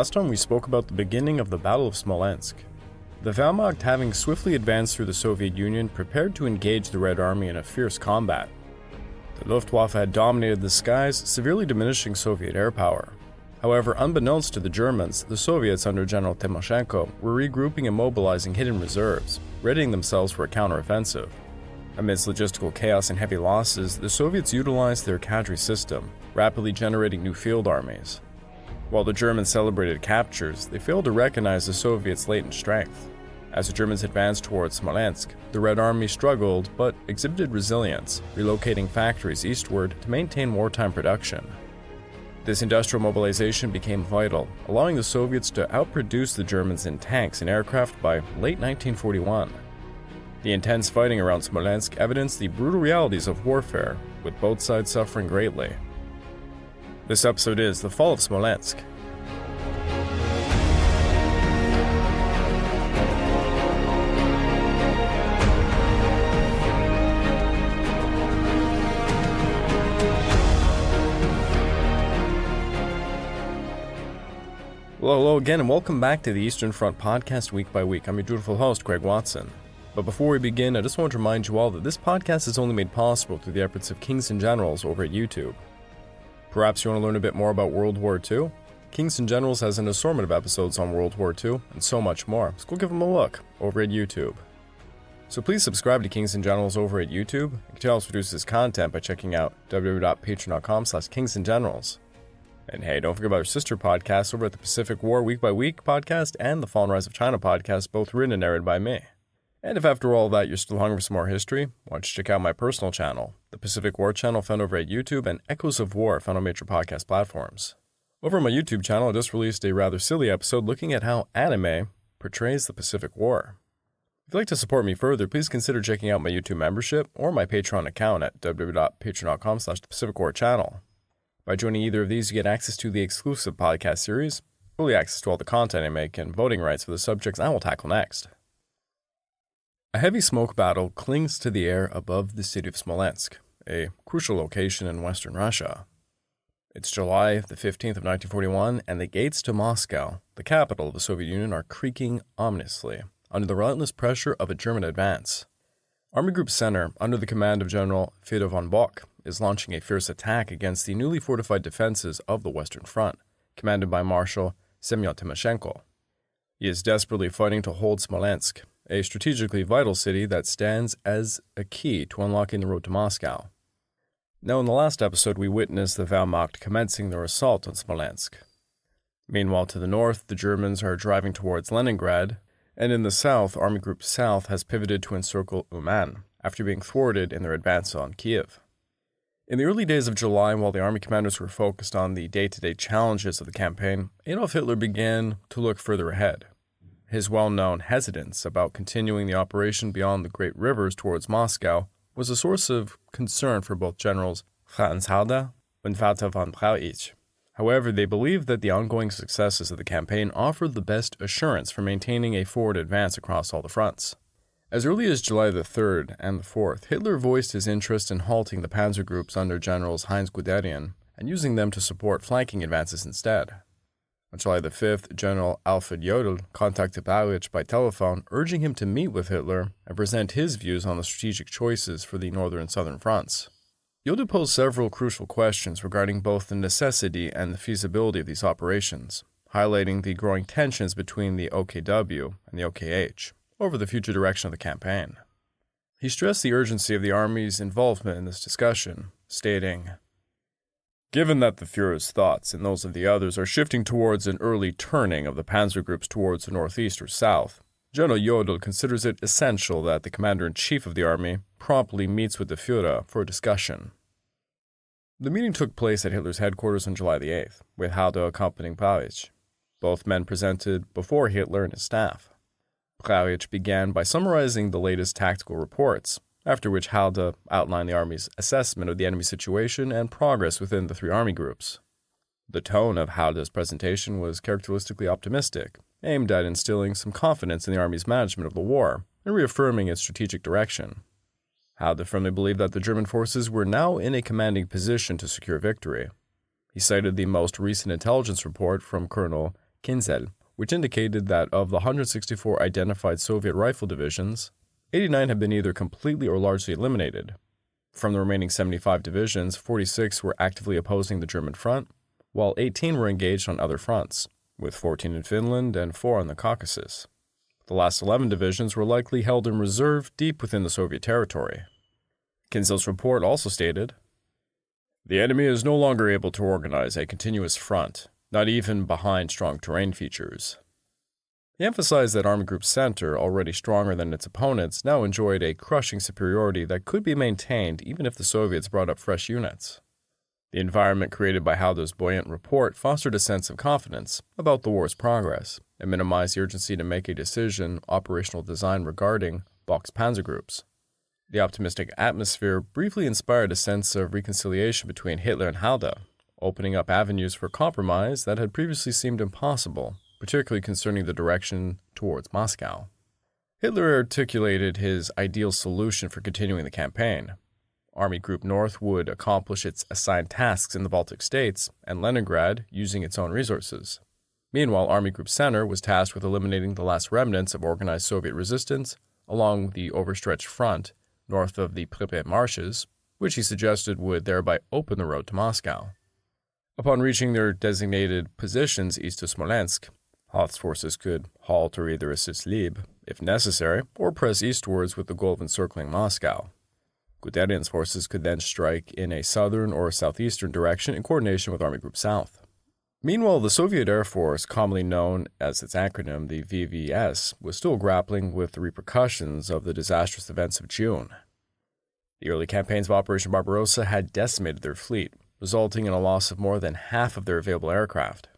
Last time we spoke about the beginning of the Battle of Smolensk. The Wehrmacht, having swiftly advanced through the Soviet Union, prepared to engage the Red Army in a fierce combat. The Luftwaffe had dominated the skies, severely diminishing Soviet air power. However, unbeknownst to the Germans, the Soviets under General Timoshenko were regrouping and mobilizing hidden reserves, readying themselves for a counteroffensive. Amidst logistical chaos and heavy losses, the Soviets utilized their cadre system, rapidly generating new field armies. While the Germans celebrated captures, they failed to recognize the Soviets' latent strength. As the Germans advanced towards Smolensk, the Red Army struggled but exhibited resilience, relocating factories eastward to maintain wartime production. This industrial mobilization became vital, allowing the Soviets to outproduce the Germans in tanks and aircraft by late 1941. The intense fighting around Smolensk evidenced the brutal realities of warfare, with both sides suffering greatly. This episode is The Fall of Smolensk. Hello again, and welcome back to the Eastern Front podcast week by week. I'm your dutiful host, Craig Watson. But before we begin, I just want to remind you all that this podcast is only made possible through the efforts of Kings and Generals over at YouTube. Perhaps you want to learn a bit more about World War II? Kings and Generals has an assortment of episodes on World War II, and so much more, so go give them a look over at YouTube. So please subscribe to Kings and Generals over at YouTube. You can also produce this content by checking out www.patreon.com/kingsandgenerals. And hey, don't forget about our sister podcasts over at the Pacific War Week by Week podcast and the Fall and Rise of China podcast, both written and narrated by me. And if after all that you're still hungry for some more history, why don't you check out my personal channel, the Pacific War channel found over at YouTube, and Echoes of War found on major podcast platforms. Over on my YouTube channel, I just released a rather silly episode looking at how anime portrays the Pacific War. If you'd like to support me further, please consider checking out my YouTube membership or my Patreon account at www.patreon.com/thepacificwarchannel. By joining either of these, you get access to the exclusive podcast series, early access to all the content I make, and voting rights for the subjects I will tackle next. A heavy smoke battle clings to the air above the city of Smolensk, a crucial location in western Russia. It's July the 15th of 1941, and the gates to Moscow, the capital of the Soviet Union, are creaking ominously under the relentless pressure of a German advance. Army Group Center, under the command of General Fedor von Bock, is launching a fierce attack against the newly fortified defenses of the Western Front, commanded by Marshal Semyon Timoshenko. He is desperately fighting to hold Smolensk, a strategically vital city that stands as a key to unlocking the road to Moscow. Now, in the last episode, we witnessed the Wehrmacht commencing their assault on Smolensk. Meanwhile, to the north, the Germans are driving towards Leningrad, and in the south, Army Group South has pivoted to encircle Uman, after being thwarted in their advance on Kiev. In the early days of July, while the army commanders were focused on the day-to-day challenges of the campaign, Adolf Hitler began to look further ahead. His well-known hesitance about continuing the operation beyond the great rivers towards Moscow was a source of concern for both Generals Franz Halder and Walter von Brauchitsch. However, they believed that the ongoing successes of the campaign offered the best assurance for maintaining a forward advance across all the fronts. As early as July the 3rd and the 4th, Hitler voiced his interest in halting the panzer groups under Generals Heinz Guderian and using them to support flanking advances instead. On July the 5th, General Alfred Jodl contacted Brauchitsch by telephone, urging him to meet with Hitler and present his views on the strategic choices for the northern and southern fronts. Jodl posed several crucial questions regarding both the necessity and the feasibility of these operations, highlighting the growing tensions between the OKW and the OKH over the future direction of the campaign. He stressed the urgency of the Army's involvement in this discussion, stating, "Given that the Führer's thoughts and those of the others are shifting towards an early turning of the panzer groups towards the northeast or south, General Jodl considers it essential that the Commander-in-Chief of the Army promptly meets with the Führer for a discussion." The meeting took place at Hitler's headquarters on July the 8th, with Halder accompanying Brauchitsch. Both men presented before Hitler and his staff. Brauchitsch began by summarizing the latest tactical reports, after which Halder outlined the Army's assessment of the enemy situation and progress within the three army groups. The tone of Halder's presentation was characteristically optimistic, aimed at instilling some confidence in the Army's management of the war and reaffirming its strategic direction. Halder firmly believed that the German forces were now in a commanding position to secure victory. He cited the most recent intelligence report from Colonel Kinzel, which indicated that of the 164 identified Soviet rifle divisions, 89 had been either completely or largely eliminated. From the remaining 75 divisions, 46 were actively opposing the German front, while 18 were engaged on other fronts, with 14 in Finland and 4 on the Caucasus. The last 11 divisions were likely held in reserve deep within the Soviet territory. Kinzel's report also stated, "The enemy is no longer able to organize a continuous front, not even behind strong terrain features." He emphasized that Army Group Center, already stronger than its opponents, now enjoyed a crushing superiority that could be maintained even if the Soviets brought up fresh units. The environment created by Halder's buoyant report fostered a sense of confidence about the war's progress and minimized the urgency to make a decision operational design regarding Bok's panzer groups. The optimistic atmosphere briefly inspired a sense of reconciliation between Hitler and Halder, opening up avenues for compromise that had previously seemed impossible, particularly concerning the direction towards Moscow. Hitler articulated his ideal solution for continuing the campaign. Army Group North would accomplish its assigned tasks in the Baltic states, and Leningrad using its own resources. Meanwhile, Army Group Center was tasked with eliminating the last remnants of organized Soviet resistance along the overstretched front north of the Pripyat marshes, which he suggested would thereby open the road to Moscow. Upon reaching their designated positions east of Smolensk, Hoth's forces could halt or either assist Lieb, if necessary, or press eastwards with the goal of encircling Moscow. Guderian's forces could then strike in a southern or southeastern direction in coordination with Army Group South. Meanwhile, the Soviet Air Force, commonly known as its acronym, the VVS, was still grappling with the repercussions of the disastrous events of June. The early campaigns of Operation Barbarossa had decimated their fleet, resulting in a loss of more than half of their available aircraft.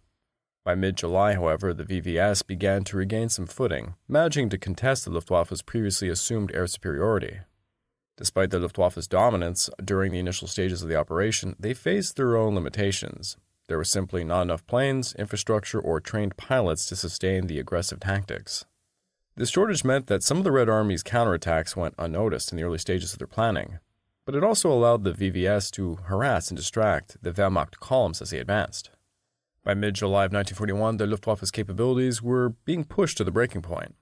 By mid-July, however, the VVS began to regain some footing, managing to contest the Luftwaffe's previously assumed air superiority. Despite the Luftwaffe's dominance during the initial stages of the operation, they faced their own limitations. There were simply not enough planes, infrastructure, or trained pilots to sustain the aggressive tactics. This shortage meant that some of the Red Army's counterattacks went unnoticed in the early stages of their planning, but it also allowed the VVS to harass and distract the Wehrmacht columns as they advanced. By mid-July of 1941, the Luftwaffe's capabilities were being pushed to the breaking point.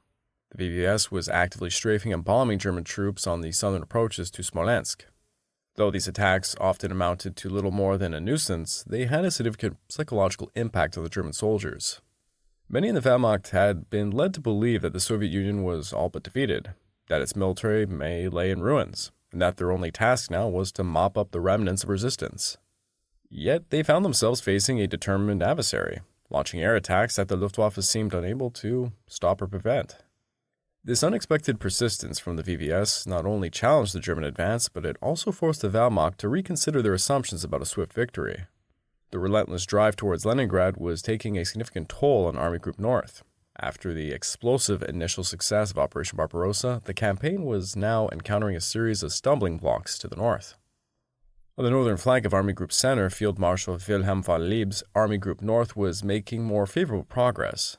The VVS was actively strafing and bombing German troops on the southern approaches to Smolensk. Though these attacks often amounted to little more than a nuisance, they had a significant psychological impact on the German soldiers. Many in the Wehrmacht had been led to believe that the Soviet Union was all but defeated, that its military may lay in ruins, and that their only task now was to mop up the remnants of resistance. Yet they found themselves facing a determined adversary, launching air attacks that the Luftwaffe seemed unable to stop or prevent. This unexpected persistence from the VVS not only challenged the German advance, but it also forced the Wehrmacht to reconsider their assumptions about a swift victory. The relentless drive towards Leningrad was taking a significant toll on Army Group North. After the explosive initial success of Operation Barbarossa, the campaign was now encountering a series of stumbling blocks to the north. On the northern flank of Army Group Center, Field Marshal Wilhelm von Lieb's Army Group North was making more favorable progress.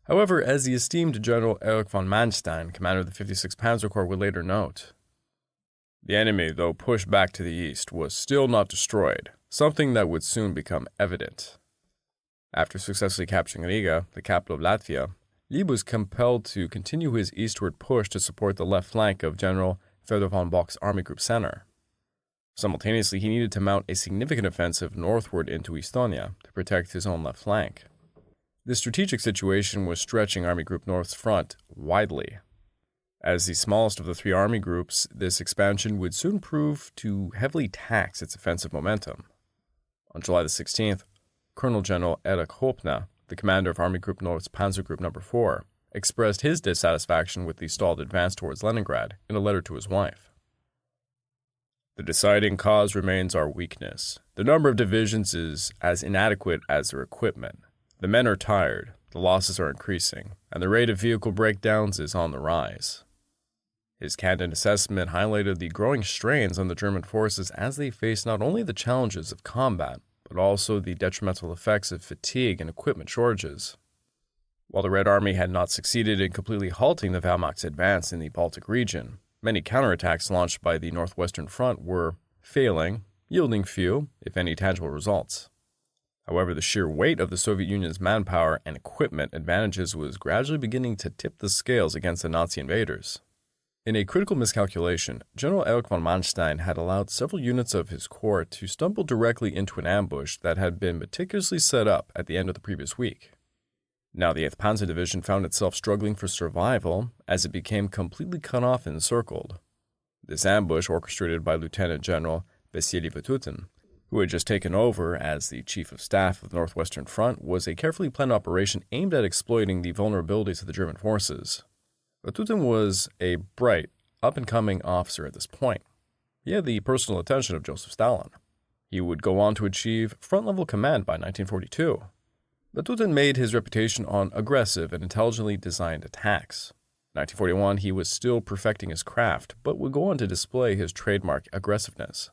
However, as the esteemed General Erich von Manstein, commander of the 56th Panzer Corps, would later note, "The enemy, though pushed back to the east, was still not destroyed, something that would soon become evident." After successfully capturing Riga, the capital of Latvia, Lieb was compelled to continue his eastward push to support the left flank of General Fedor von Bock's Army Group Center. Simultaneously, he needed to mount a significant offensive northward into Estonia to protect his own left flank. This strategic situation was stretching Army Group North's front widely. As the smallest of the three army groups, this expansion would soon prove to heavily tax its offensive momentum. On July the 16th, Colonel General Erich Hopner, the commander of Army Group North's Panzer Group No. 4, expressed his dissatisfaction with the stalled advance towards Leningrad in a letter to his wife. "The deciding cause remains our weakness. The number of divisions is as inadequate as their equipment. The men are tired, the losses are increasing, and the rate of vehicle breakdowns is on the rise." His candid assessment highlighted the growing strains on the German forces as they faced not only the challenges of combat, but also the detrimental effects of fatigue and equipment shortages. While the Red Army had not succeeded in completely halting the Wehrmacht's advance in the Baltic region, many counterattacks launched by the Northwestern Front were failing, yielding few, if any, tangible results. However, the sheer weight of the Soviet Union's manpower and equipment advantages was gradually beginning to tip the scales against the Nazi invaders. In a critical miscalculation, General Erich von Manstein had allowed several units of his corps to stumble directly into an ambush that had been meticulously set up at the end of the previous week. Now the 8th Panzer Division found itself struggling for survival as it became completely cut off and encircled. This ambush, orchestrated by Lieutenant General Vasily Vatutin, who had just taken over as the Chief of Staff of the Northwestern Front, was a carefully planned operation aimed at exploiting the vulnerabilities of the German forces. Vatutin was a bright, up-and-coming officer at this point. He had the personal attention of Joseph Stalin. He would go on to achieve front-level command by 1942. Vatutin made his reputation on aggressive and intelligently designed attacks. In 1941, he was still perfecting his craft, but would go on to display his trademark aggressiveness.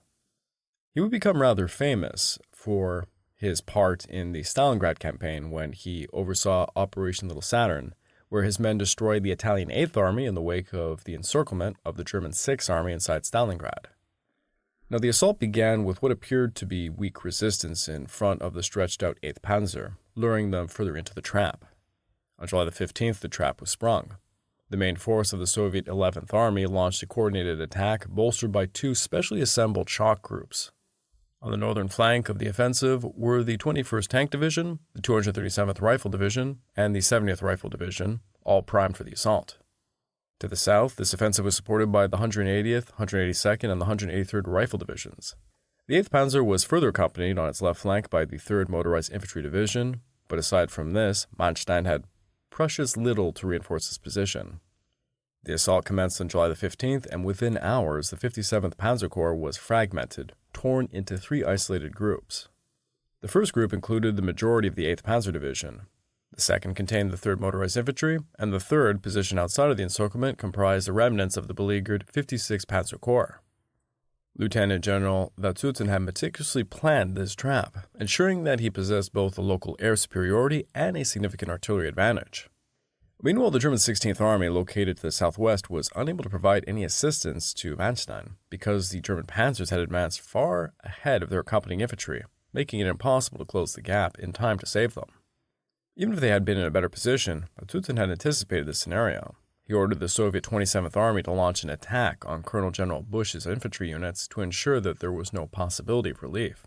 He would become rather famous for his part in the Stalingrad campaign when he oversaw Operation Little Saturn, where his men destroyed the Italian 8th Army in the wake of the encirclement of the German 6th Army inside Stalingrad. Now, the assault began with what appeared to be weak resistance in front of the stretched-out 8th Panzer, luring them further into the trap. On July the 15th, the trap was sprung. The main force of the Soviet 11th Army launched a coordinated attack bolstered by 2 specially assembled shock groups. On the northern flank of the offensive were the 21st Tank Division, the 237th Rifle Division, and the 70th Rifle Division, all primed for the assault. To the south, this offensive was supported by the 180th, 182nd, and the 183rd Rifle Divisions. The 8th Panzer was further accompanied on its left flank by the 3rd Motorized Infantry Division, but aside from this, Manstein had precious little to reinforce his position. The assault commenced on July the 15th, and within hours, the 57th Panzer Corps was fragmented, torn into 3 isolated groups. The first group included the majority of the 8th Panzer Division. The second contained the 3rd Motorized Infantry, and the third, positioned outside of the encirclement, comprised the remnants of the beleaguered 56th Panzer Corps. Lieutenant General Vatutin had meticulously planned this trap, ensuring that he possessed both a local air superiority and a significant artillery advantage. Meanwhile, the German 16th Army, located to the southwest, was unable to provide any assistance to Manstein because the German panzers had advanced far ahead of their accompanying infantry, making it impossible to close the gap in time to save them. Even if they had been in a better position, Vatutin had anticipated this scenario. He ordered the Soviet 27th Army to launch an attack on Colonel General Busch's infantry units to ensure that there was no possibility of relief.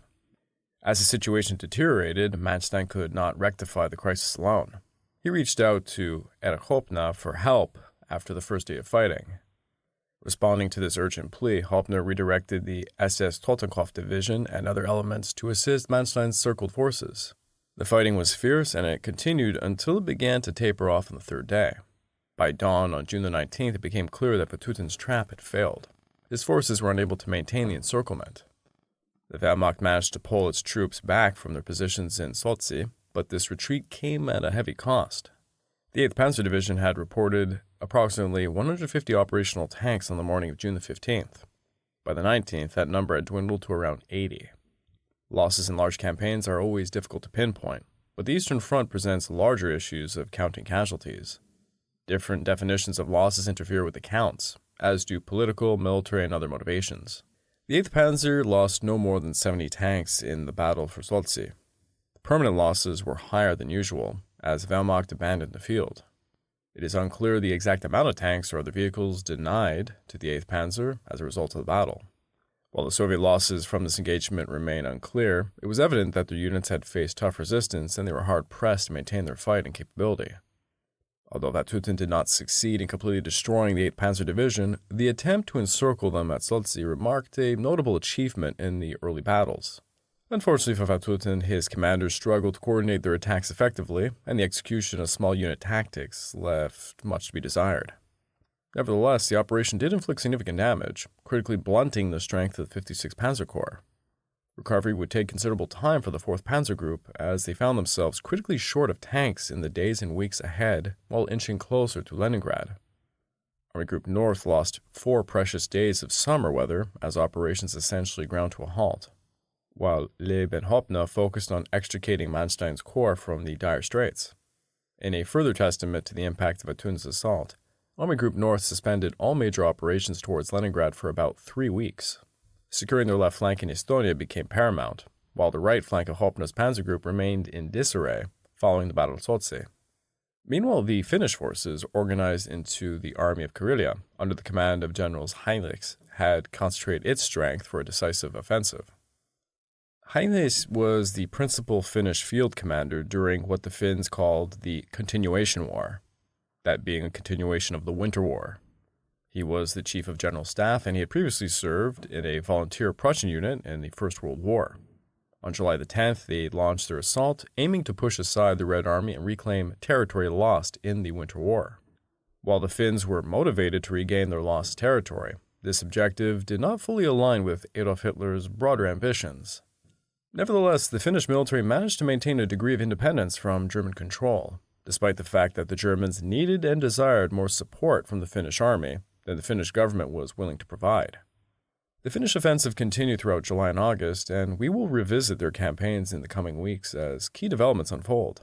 As the situation deteriorated, Manstein could not rectify the crisis alone. He reached out to Erich Hoppner for help after the first day of fighting. Responding to this urgent plea, Hoppner redirected the SS Totenkopf Division and other elements to assist Manstein's circled forces. The fighting was fierce, and it continued until it began to taper off on the 3rd day. By dawn on June the 19th, it became clear that Vatutin's trap had failed. His forces were unable to maintain the encirclement. The Wehrmacht managed to pull its troops back from their positions in Saltzy, but this retreat came at a heavy cost. The 8th Panzer Division had reported approximately 150 operational tanks on the morning of June the 15th. By the 19th, that number had dwindled to around 80. Losses in large campaigns are always difficult to pinpoint, but the Eastern Front presents larger issues of counting casualties. Different definitions of losses interfere with the counts, as do political, military, and other motivations. The 8th Panzer lost no more than 70 tanks in the battle for Saltzy. Permanent losses were higher than usual, as Wehrmacht abandoned the field. It is unclear the exact amount of tanks or other vehicles denied to the 8th Panzer as a result of the battle. While the Soviet losses from this engagement remain unclear, it was evident that their units had faced tough resistance and they were hard-pressed to maintain their fighting capability. Although Vatutin did not succeed in completely destroying the 8th Panzer Division, the attempt to encircle them at Saltzy marked a notable achievement in the early battles. Unfortunately for Vatutin, his commanders struggled to coordinate their attacks effectively, and the execution of small unit tactics left much to be desired. Nevertheless, the operation did inflict significant damage, critically blunting the strength of the 56th Panzer Corps. Recovery would take considerable time for the 4th Panzer Group, as they found themselves critically short of tanks in the days and weeks ahead while inching closer to Leningrad. Army Group North lost 4 precious days of summer weather as operations essentially ground to a halt, while Leib and Hoppner focused on extricating Manstein's corps from the dire straits. In a further testament to the impact of Vatutin's assault, Army Group North suspended all major operations towards Leningrad for about 3 weeks. Securing their left flank in Estonia became paramount, while the right flank of Hopna's panzer group remained in disarray following the Battle of Saltzy. Meanwhile, the Finnish forces, organized into the Army of Karelia under the command of Generals Heinrichs, had concentrated its strength for a decisive offensive. Heinrich was the principal Finnish field commander during what the Finns called the Continuation War, that being a continuation of the Winter War. He was the chief of general staff, and he had previously served in a volunteer Prussian unit in the First World War. On July the 10th, they launched their assault, aiming to push aside the Red Army and reclaim territory lost in the Winter War. While the Finns were motivated to regain their lost territory, this objective did not fully align with Adolf Hitler's broader ambitions. Nevertheless, the Finnish military managed to maintain a degree of independence from German control, despite the fact that the Germans needed and desired more support from the Finnish army than the Finnish government was willing to provide. The Finnish offensive continued throughout July and August, and we will revisit their campaigns in the coming weeks as key developments unfold.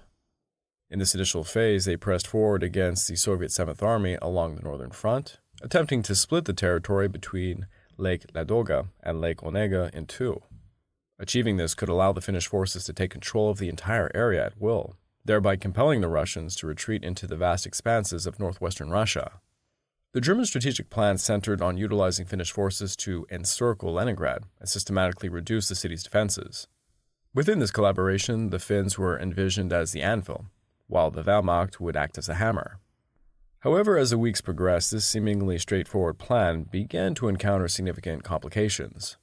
In this initial phase, they pressed forward against the Soviet 7th Army along the northern front, attempting to split the territory between Lake Ladoga and Lake Onega in two. Achieving this could allow the Finnish forces to take control of the entire area at will, thereby compelling the Russians to retreat into the vast expanses of northwestern Russia. The German strategic plan centered on utilizing Finnish forces to encircle Leningrad and systematically reduce the city's defenses. Within this collaboration, the Finns were envisioned as the anvil, while the Wehrmacht would act as the hammer. However, as the weeks progressed, this seemingly straightforward plan began to encounter significant complications.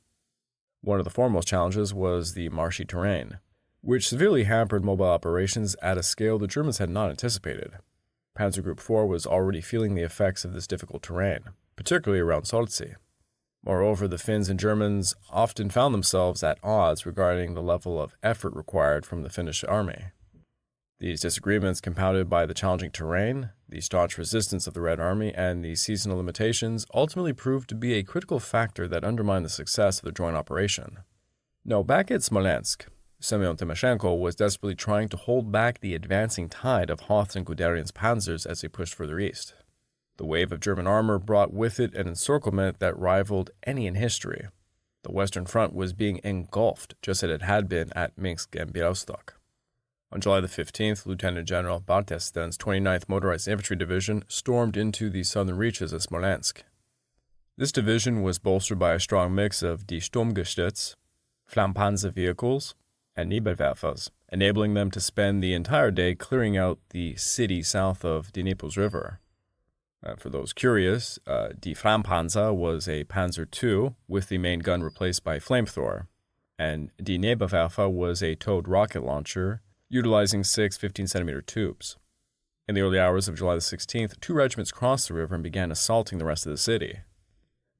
One of the foremost challenges was the marshy terrain, which severely hampered mobile operations at a scale the Germans had not anticipated. Panzer Group 4 was already feeling the effects of this difficult terrain, particularly around Saltzy. Moreover, the Finns and Germans often found themselves at odds regarding the level of effort required from the Finnish army. These disagreements, compounded by the challenging terrain, the staunch resistance of the Red Army, and the seasonal limitations, ultimately proved to be a critical factor that undermined the success of the joint operation. Now, back at Smolensk, Semyon Timoshenko was desperately trying to hold back the advancing tide of Hoth's and Guderian's panzers as they pushed further east. The wave of German armor brought with it an encirclement that rivaled any in history. The Western Front was being engulfed just as it had been at Minsk and Białystok. On July the 15th, Lieutenant General Bartesten's 29th Motorized Infantry Division stormed into the southern reaches of Smolensk. This division was bolstered by a strong mix of Die Sturmgeschütz, Flammpanzer vehicles, and Nebelwerfers, enabling them to spend the entire day clearing out the city south of the Dnipro River. For those curious, Die Flammpanzer was a Panzer II with the main gun replaced by a flamethrower, and Die Nebelwerfer was a towed rocket launcher utilizing 6 15-centimeter tubes. In the early hours of July the 16th, two regiments crossed the river and began assaulting the rest of the city.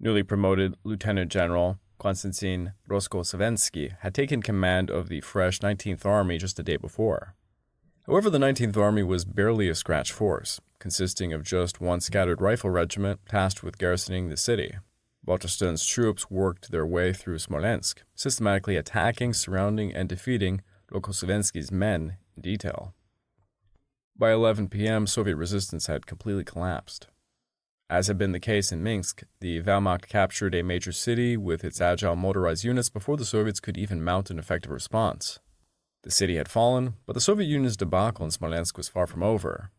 Newly promoted Lieutenant General Konstantin Roskosavensky had taken command of the fresh 19th Army just the day before. However, the 19th Army was barely a scratch force, consisting of just one scattered rifle regiment tasked with garrisoning the city. Baltersten's troops worked their way through Smolensk, systematically attacking, surrounding, and defeating Roskosavensky's men in detail. By 11 p.m., Soviet resistance had completely collapsed. As had been the case in Minsk, the Wehrmacht captured a major city with its agile motorized units before the Soviets could even mount an effective response. The city had fallen, but the Soviet Union's debacle in Smolensk was far from over.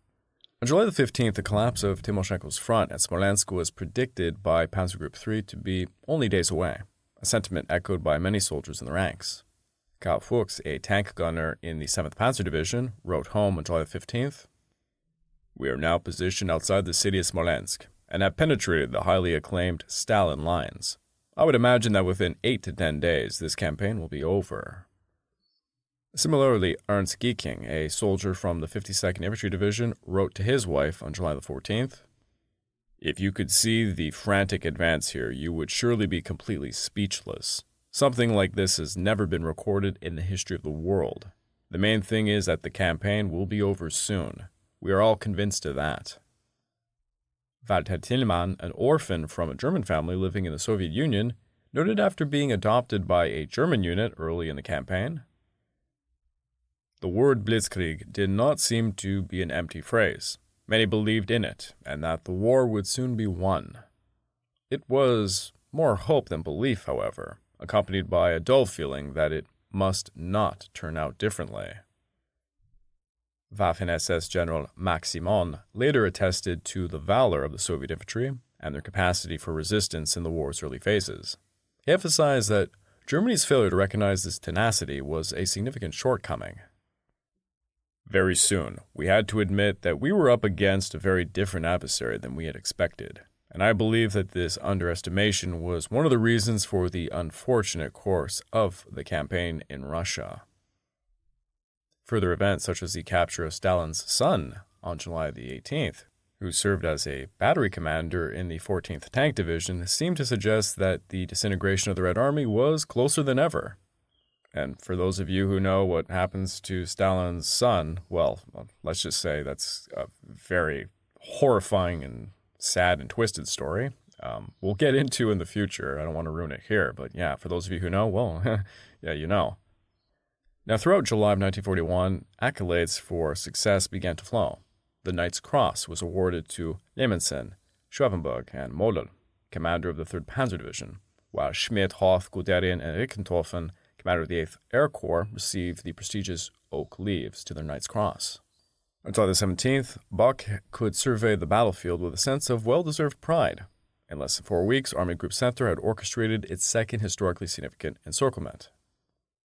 On July the 15th, the collapse of Timoshenko's front at Smolensk was predicted by Panzer Group 3 to be only days away, a sentiment echoed by many soldiers in the ranks. Karl Fuchs, a tank gunner in the 7th Panzer Division, wrote home on July the 15th, "We are now positioned outside the city of Smolensk and have penetrated the highly acclaimed Stalin lines. I would imagine that within 8 to 10 days, this campaign will be over." Similarly, Ernst Gieking, a soldier from the 52nd Infantry Division, wrote to his wife on July the 14th, "If you could see the frantic advance here, you would surely be completely speechless. Something like this has never been recorded in the history of the world. The main thing is that the campaign will be over soon. We are all convinced of that." Walter Tillmann, an orphan from a German family living in the Soviet Union, noted after being adopted by a German unit early in the campaign, "The word Blitzkrieg did not seem to be an empty phrase. Many believed in it, and that the war would soon be won. It was more hope than belief, however, accompanied by a dull feeling that it must not turn out differently. Waffen-SS General Max Simon later attested to the valor of the Soviet infantry and their capacity for resistance in the war's early phases. He emphasized that Germany's failure to recognize this tenacity was a significant shortcoming. Very soon, we had to admit that we were up against a very different adversary than we had expected, and I believe that this underestimation was one of the reasons for the unfortunate course of the campaign in Russia. Further events such as the capture of Stalin's son on July the 18th, who served as a battery commander in the 14th Tank Division, seemed to suggest that the disintegration of the Red Army was closer than ever. And for those of you who know what happens to Stalin's son, well, let's just say that's a very horrifying and sad and twisted story. We'll get into in the future. I don't want to ruin it here, but yeah, for those of you who know, well, yeah, you know. Now, throughout July of 1941, accolades for success began to flow. The Knight's Cross was awarded to Jemensen, Schwabenberg, and Moller, commander of the 3rd Panzer Division, while Schmidt, Hoth, Guderian, and Richthofen, commander of the 8th Air Corps, received the prestigious Oak Leaves to their Knight's Cross. On July the 17th, Bock could survey the battlefield with a sense of well-deserved pride. In less than 4 weeks, Army Group Center had orchestrated its second historically significant encirclement.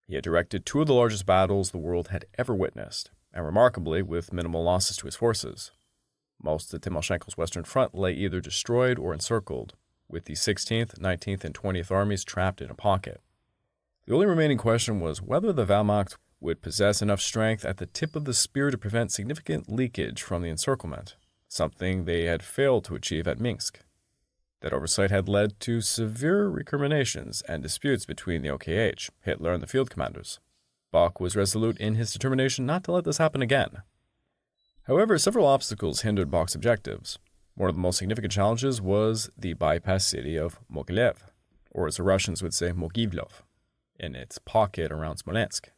He had directed 2 of the largest battles the world had ever witnessed, and remarkably, with minimal losses to his forces. Most of Timoshenko's Western Front lay either destroyed or encircled, with the 16th, 19th, and 20th Armies trapped in a pocket. The only remaining question was whether the Wehrmacht would possess enough strength at the tip of the spear to prevent significant leakage from the encirclement, something they had failed to achieve at Minsk. That oversight had led to severe recriminations and disputes between the OKH, Hitler, and the field commanders. Bock was resolute in his determination not to let this happen again. However, several obstacles hindered Bock's objectives. One of the most significant challenges was the bypass city of Mogilev, or as the Russians would say, Mogilov, in its pocket around Smolensk.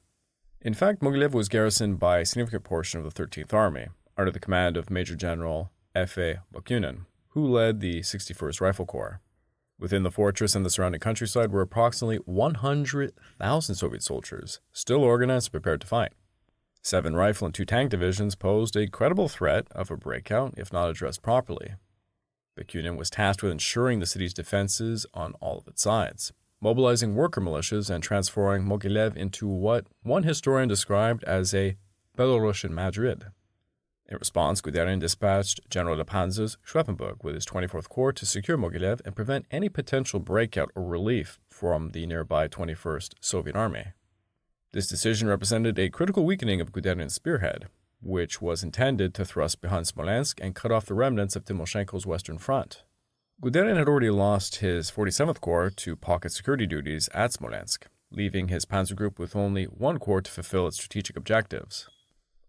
In fact, Mogilev was garrisoned by a significant portion of the 13th Army, under the command of Major General F.A. Bakunin, who led the 61st Rifle Corps. Within the fortress and the surrounding countryside were approximately 100,000 Soviet soldiers, still organized and prepared to fight. 7 rifle and 2 tank divisions posed a credible threat of a breakout if not addressed properly. Bakunin was tasked with ensuring the city's defenses on all of its sides, mobilizing worker militias and transforming Mogilev into what one historian described as a Belarusian Madrid. In response, Guderian dispatched General de Panzer's Schwabenberg with his 24th Corps to secure Mogilev and prevent any potential breakout or relief from the nearby 21st Soviet Army. This decision represented a critical weakening of Guderian's spearhead, which was intended to thrust behind Smolensk and cut off the remnants of Timoshenko's Western Front. Guderian had already lost his 47th Corps to pocket security duties at Smolensk, leaving his panzer group with only 1 corps to fulfill its strategic objectives.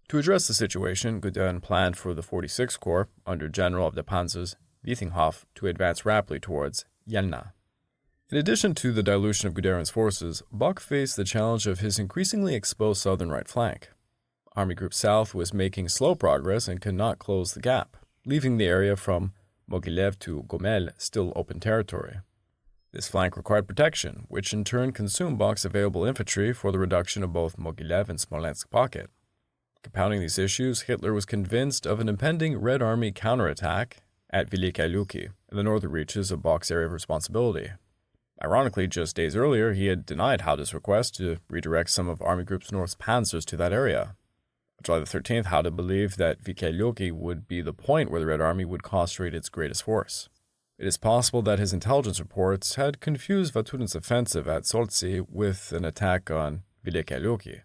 To address the situation, Guderian planned for the 46th Corps, under General of the Panzers Wietinghoff, to advance rapidly towards Yelna. In addition to the dilution of Guderian's forces, Bock faced the challenge of his increasingly exposed southern right flank. Army Group South was making slow progress and could not close the gap, leaving the area from Mogilev to Gomel still open territory. This flank required protection, which in turn consumed Bock's available infantry for the reduction of both Mogilev and Smolensk pocket. Compounding these issues, Hitler was convinced of an impending Red Army counterattack at Veliky Luki, in the northern reaches of Bock's area of responsibility. Ironically, just days earlier, he had denied Haude's request to redirect some of Army Group North's panzers to that area. On July the 13th, Haude believed that Veliky Luki would be the point where the Red Army would concentrate its greatest force. It is possible that his intelligence reports had confused Vaturin's offensive at Saltzy with an attack on Veliky Luki.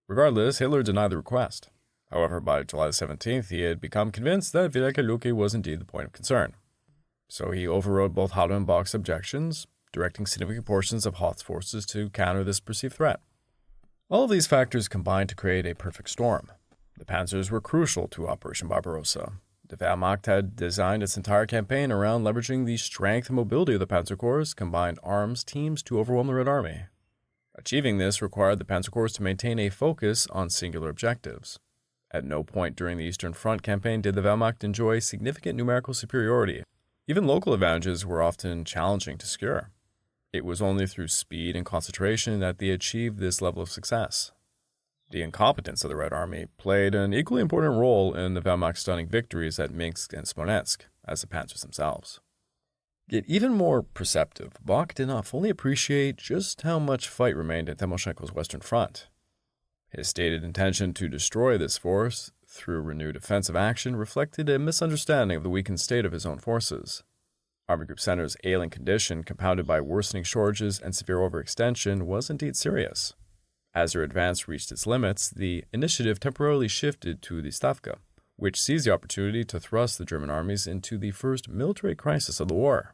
Regardless, Hitler denied the request. However, by July 17th, he had become convinced that Veliky Luki was indeed the point of concern. So he overrode both Haude and Bock's objections, directing significant portions of Hoth's forces to counter this perceived threat. All of these factors combined to create a perfect storm. The panzers were crucial to Operation Barbarossa. The Wehrmacht had designed its entire campaign around leveraging the strength and mobility of the Panzer Corps' combined arms teams to overwhelm the Red Army. Achieving this required the Panzer Corps to maintain a focus on singular objectives. At no point during the Eastern Front campaign did the Wehrmacht enjoy significant numerical superiority. Even local advantages were often challenging to secure. It was only through speed and concentration that they achieved this level of success. The incompetence of the Red Army played an equally important role in the Wehrmacht's stunning victories at Minsk and Smolensk, as the panzers themselves. Yet even more perceptive, Bach did not fully appreciate just how much fight remained at Timoshenko's Western Front. His stated intention to destroy this force through renewed offensive action reflected a misunderstanding of the weakened state of his own forces. Army Group Center's ailing condition, compounded by worsening shortages and severe overextension, was indeed serious. As their advance reached its limits, the initiative temporarily shifted to the Stavka, which seized the opportunity to thrust the German armies into the first military crisis of the war.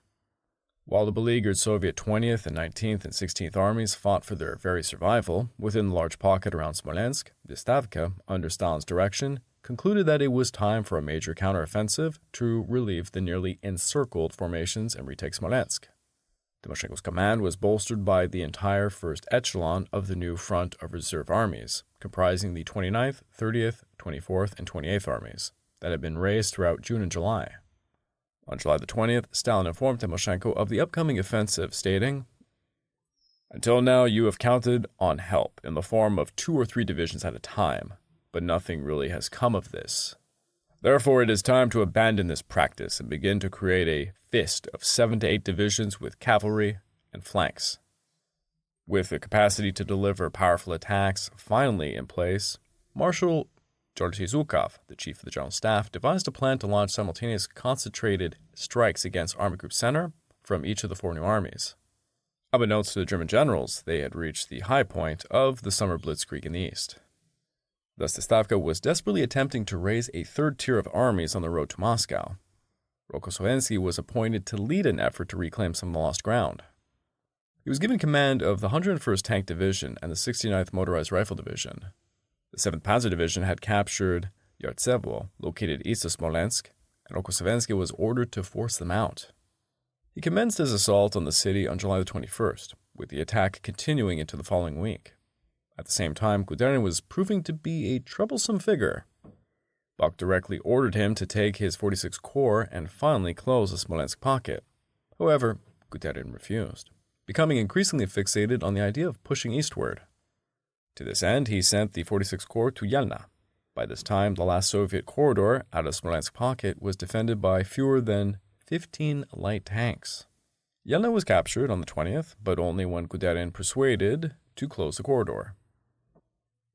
While the beleaguered Soviet 20th and 19th and 16th armies fought for their very survival within the large pocket around Smolensk, the Stavka, under Stalin's direction, concluded that it was time for a major counteroffensive to relieve the nearly encircled formations and retake Smolensk. Timoshenko's command was bolstered by the entire first echelon of the new front of reserve armies, comprising the 29th, 30th, 24th, and 28th armies that had been raised throughout June and July. On July the 20th, Stalin informed Timoshenko of the upcoming offensive, stating, "Until now, you have counted on help in the form of 2 or 3 divisions at a time, but nothing really has come of this. Therefore, it is time to abandon this practice and begin to create a fist of 7 to 8 divisions with cavalry and flanks." With the capacity to deliver powerful attacks finally in place, Marshal Georgy Zhukov, the chief of the General Staff, devised a plan to launch simultaneous concentrated strikes against Army Group Center from each of the 4 new armies. Unbeknownst to the German generals, they had reached the high point of the summer blitzkrieg in the east. Thus, the Stavka was desperately attempting to raise a 3rd tier of armies on the road to Moscow. Rokossovensky was appointed to lead an effort to reclaim some of the lost ground. He was given command of the 101st Tank Division and the 69th Motorized Rifle Division. The 7th Panzer Division had captured Yartsevo, located east of Smolensk, and Rokossovensky was ordered to force them out. He commenced his assault on the city on July the 21st, with the attack continuing into the following week. At the same time, Guderian was proving to be a troublesome figure. Bach directly ordered him to take his 46th Corps and finally close the Smolensk pocket. However, Guderian refused, becoming increasingly fixated on the idea of pushing eastward. To this end, he sent the 46th Corps to Yelna. By this time, the last Soviet corridor out of Smolensk pocket was defended by fewer than 15 light tanks. Yelna was captured on the 20th, but only when Guderian persuaded to close the corridor.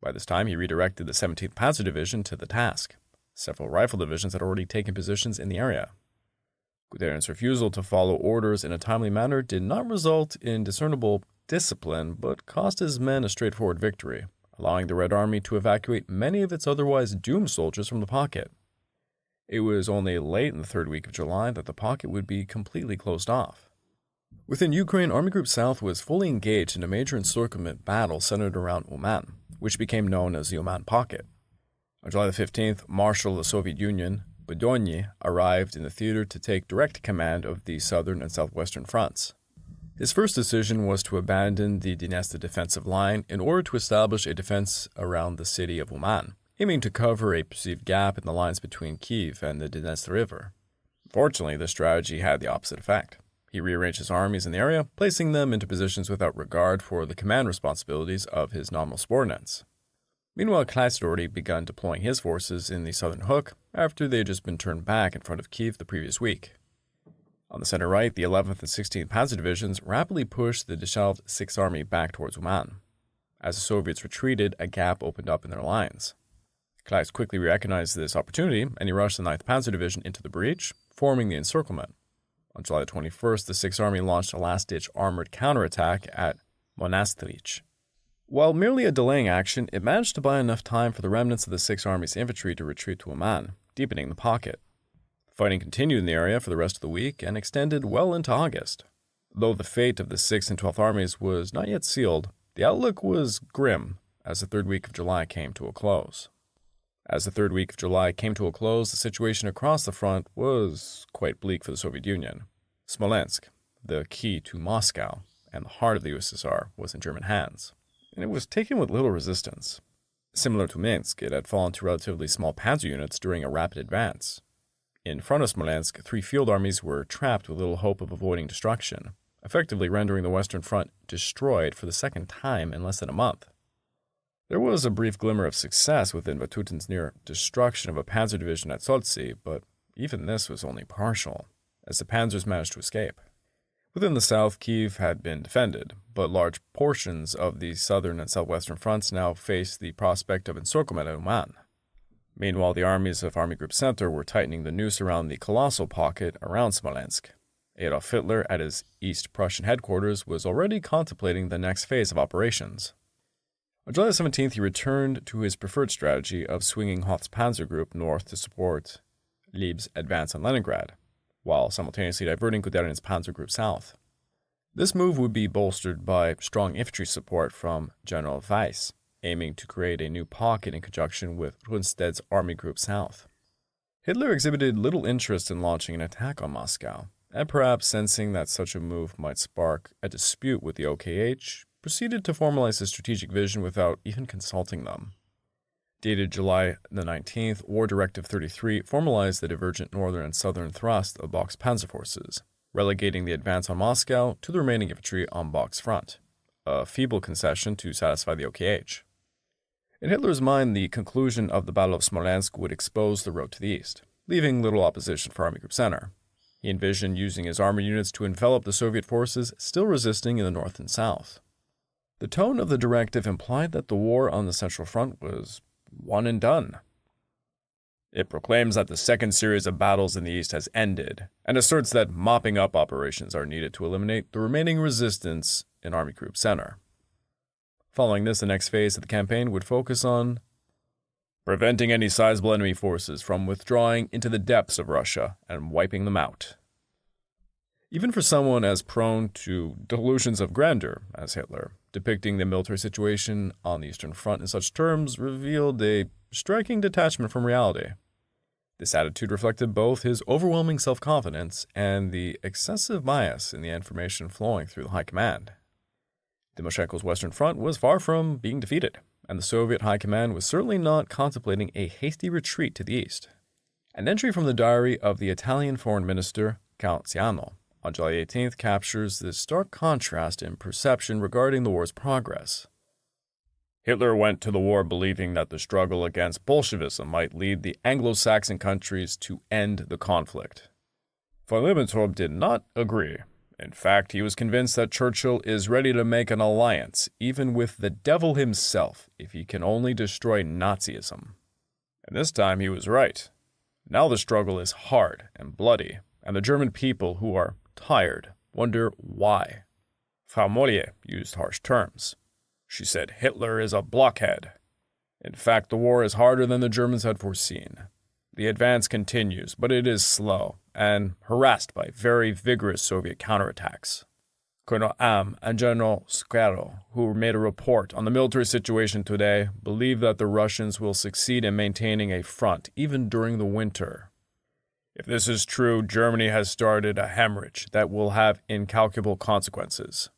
By this time, he redirected the 17th Panzer Division to the task. Several rifle divisions had already taken positions in the area. Guderian's refusal to follow orders in a timely manner did not result in discernible discipline, but cost his men a straightforward victory, allowing the Red Army to evacuate many of its otherwise doomed soldiers from the pocket. It was only late in the 3rd week of July that the pocket would be completely closed off. Within Ukraine, Army Group South was fully engaged in a major encirclement battle centered around Uman, which became known as the Uman Pocket. On July the 15th, Marshal of the Soviet Union, Budonny, arrived in the theater to take direct command of the southern and southwestern fronts. His first decision was to abandon the Dniester defensive line in order to establish a defense around the city of Uman, aiming to cover a perceived gap in the lines between Kiev and the Dniester River. Fortunately, this strategy had the opposite effect. He rearranged his armies in the area, placing them into positions without regard for the command responsibilities of his nominal subordinates. Meanwhile, Kleist had already begun deploying his forces in the southern hook after they had just been turned back in front of Kiev the previous week. On the center right, the 11th and 16th Panzer Divisions rapidly pushed the disheveled 6th Army back towards Uman. As the Soviets retreated, a gap opened up in their lines. Kleist quickly recognized this opportunity, and he rushed the 9th Panzer Division into the breach, forming the encirclement. On July 21st, the 6th Army launched a last-ditch armored counterattack at Monastrich. While merely a delaying action, it managed to buy enough time for the remnants of the 6th Army's infantry to retreat to Uman, deepening the pocket. Fighting continued in the area for the rest of the week and extended well into August. Though the fate of the 6th and 12th Armies was not yet sealed, the outlook was grim as the 3rd week of July came to a close. The situation across the front was quite bleak for the Soviet Union. Smolensk, the key to Moscow and the heart of the USSR, was in German hands, and it was taken with little resistance. Similar to Minsk, it had fallen to relatively small panzer units during a rapid advance. In front of Smolensk, 3 field armies were trapped with little hope of avoiding destruction, effectively rendering the Western Front destroyed for the second time in less than a month. There was a brief glimmer of success within Vatutin's near destruction of a panzer division at Saltzy, but even this was only partial, as the panzers managed to escape. Within the south, Kiev had been defended, but large portions of the southern and southwestern fronts now faced the prospect of encirclement at Uman. Meanwhile, the armies of Army Group Center were tightening the noose around the colossal pocket around Smolensk. Adolf Hitler, at his East Prussian headquarters, was already contemplating the next phase of operations. On July 17th, he returned to his preferred strategy of swinging Hoth's Panzer Group north to support Lieb's advance on Leningrad, while simultaneously diverting Guderin's Panzer Group south. This move would be bolstered by strong infantry support from General Weiss, aiming to create a new pocket in conjunction with Rundstedt's Army Group South. Hitler exhibited little interest in launching an attack on Moscow, and perhaps sensing that such a move might spark a dispute with the OKH, proceeded to formalize his strategic vision without even consulting them. Dated July the 19th, War Directive 33 formalized the divergent northern and southern thrust of Bok's panzer forces, relegating the advance on Moscow to the remaining infantry on Bok's front, a feeble concession to satisfy the OKH. In Hitler's mind, the conclusion of the Battle of Smolensk would expose the road to the east, leaving little opposition for Army Group Center. He envisioned using his armor units to envelop the Soviet forces still resisting in the north and south. The tone of the directive implied that the war on the Central Front was one and done. It proclaims that the second series of battles in the east has ended, and asserts that mopping up operations are needed to eliminate the remaining resistance in Army Group Center. Following this, the next phase of the campaign would focus on preventing any sizable enemy forces from withdrawing into the depths of Russia and wiping them out. Even for someone as prone to delusions of grandeur as Hitler, depicting the military situation on the Eastern Front in such terms revealed a striking detachment from reality. This attitude reflected both his overwhelming self-confidence and the excessive bias in the information flowing through the high command. Timoshenko's Western Front was far from being defeated, and the Soviet high command was certainly not contemplating a hasty retreat to the east. An entry from the diary of the Italian foreign minister, Count Ciano, on July 18th captures this stark contrast in perception regarding the war's progress. Hitler went to the war believing that the struggle against Bolshevism might lead the Anglo-Saxon countries to end the conflict. Von Ribbentrop did not agree. In fact, he was convinced that Churchill is ready to make an alliance, even with the devil himself, if he can only destroy Nazism. And this time he was right. Now the struggle is hard and bloody, and the German people, who are tired, wonder why. Frau Mollier used harsh terms. She said Hitler is a blockhead. In fact, the war is harder than the Germans had foreseen. The advance continues, but it is slow and harassed by very vigorous Soviet counterattacks. Colonel Am and General Skaro, who made a report on the military situation today, believe that the Russians will succeed in maintaining a front even during the winter. If this is true, Germany has started a hemorrhage that will have incalculable consequences.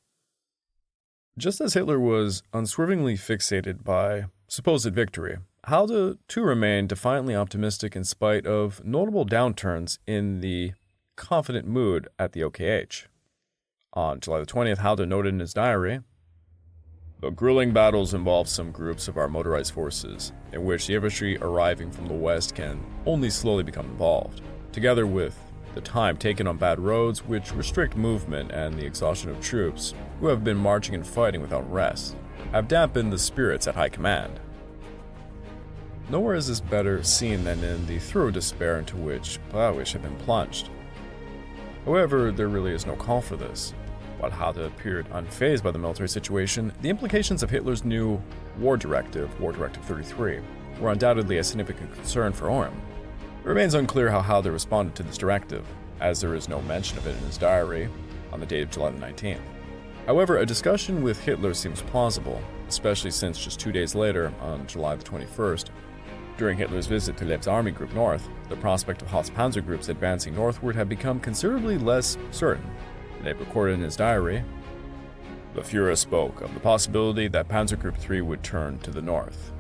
Just as Hitler was unswervingly fixated by supposed victory, Halde too remained defiantly optimistic in spite of notable downturns in the confident mood at the OKH. On July the 20th, Halde noted in his diary, "The grueling battles involve some groups of our motorized forces, in which the infantry arriving from the west can only slowly become involved, together with the time taken on bad roads which restrict movement and the exhaustion of troops who have been marching and fighting without rest, have dampened the spirits at high command." Nowhere is this better seen than in the thorough despair into which Blauwich had been plunged. However, there really is no call for this. While Halde appeared unfazed by the military situation, the implications of Hitler's new War Directive 33, were undoubtedly a significant concern for Orem. It remains unclear how Halde responded to this directive, as there is no mention of it in his diary on the date of July 19th. However, a discussion with Hitler seems plausible, especially since just 2 days later, on July the 21st, during Hitler's visit to Lieb's Army Group North, the prospect of Hoth's panzer groups advancing northward had become considerably less certain. Lieb recorded in his diary, "The Führer spoke of the possibility that Panzer Group 3 would turn to the north."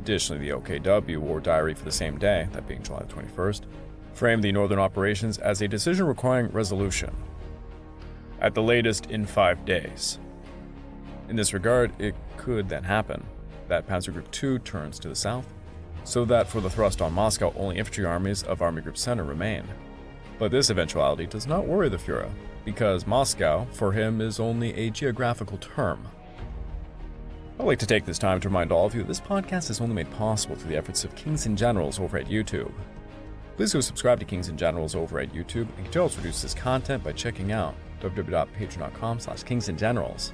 Additionally, the OKW War Diary for the same day, that being July 21st, framed the northern operations as a decision requiring resolution. at the latest in 5 days. In this regard, it could then happen that Panzer Group 2 turns to the south, so that for the thrust on Moscow, only infantry armies of Army Group Center remain. But this eventuality does not worry the Führer, because Moscow, for him, is only a geographical term. I'd like to take this time to remind all of you that this podcast is only made possible through the efforts of Kings and Generals over at YouTube. Please go subscribe to Kings and Generals over at YouTube and continue to produce this content by checking out www.patreon.com/kingsandgenerals.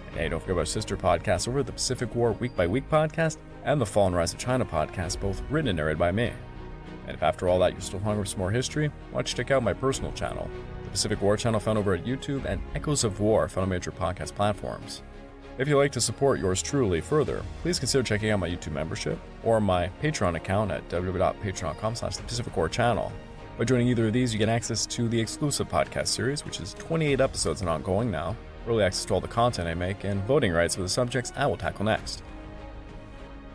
And hey, don't forget about our sister podcasts over at the Pacific War Week by Week podcast and the Fall and Rise of China podcast, both written and narrated by me. And if after all that you're still hungry for some more history, why don't you check out my personal channel, the Pacific War channel found over at YouTube, and Echoes of War found on major podcast platforms. If you'd like to support yours truly further, please consider checking out my YouTube membership or my Patreon account at www.patreon.com/thepacificwarchannel. By joining either of these, you get access to the exclusive podcast series, which is 28 episodes and ongoing now, early access to all the content I make, and voting rights for the subjects I will tackle next.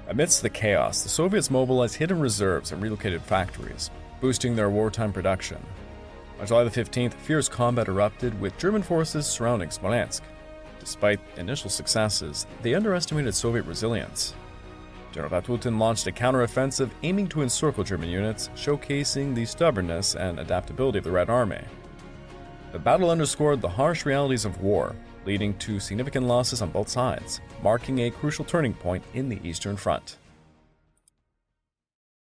Amidst the chaos, the Soviets mobilized hidden reserves and relocated factories, boosting their wartime production. On July the 15th, fierce combat erupted with German forces surrounding Smolensk. Despite initial successes, they underestimated Soviet resilience. General Vatutin launched a counteroffensive aiming to encircle German units, showcasing the stubbornness and adaptability of the Red Army. The battle underscored the harsh realities of war, leading to significant losses on both sides, marking a crucial turning point in the Eastern Front.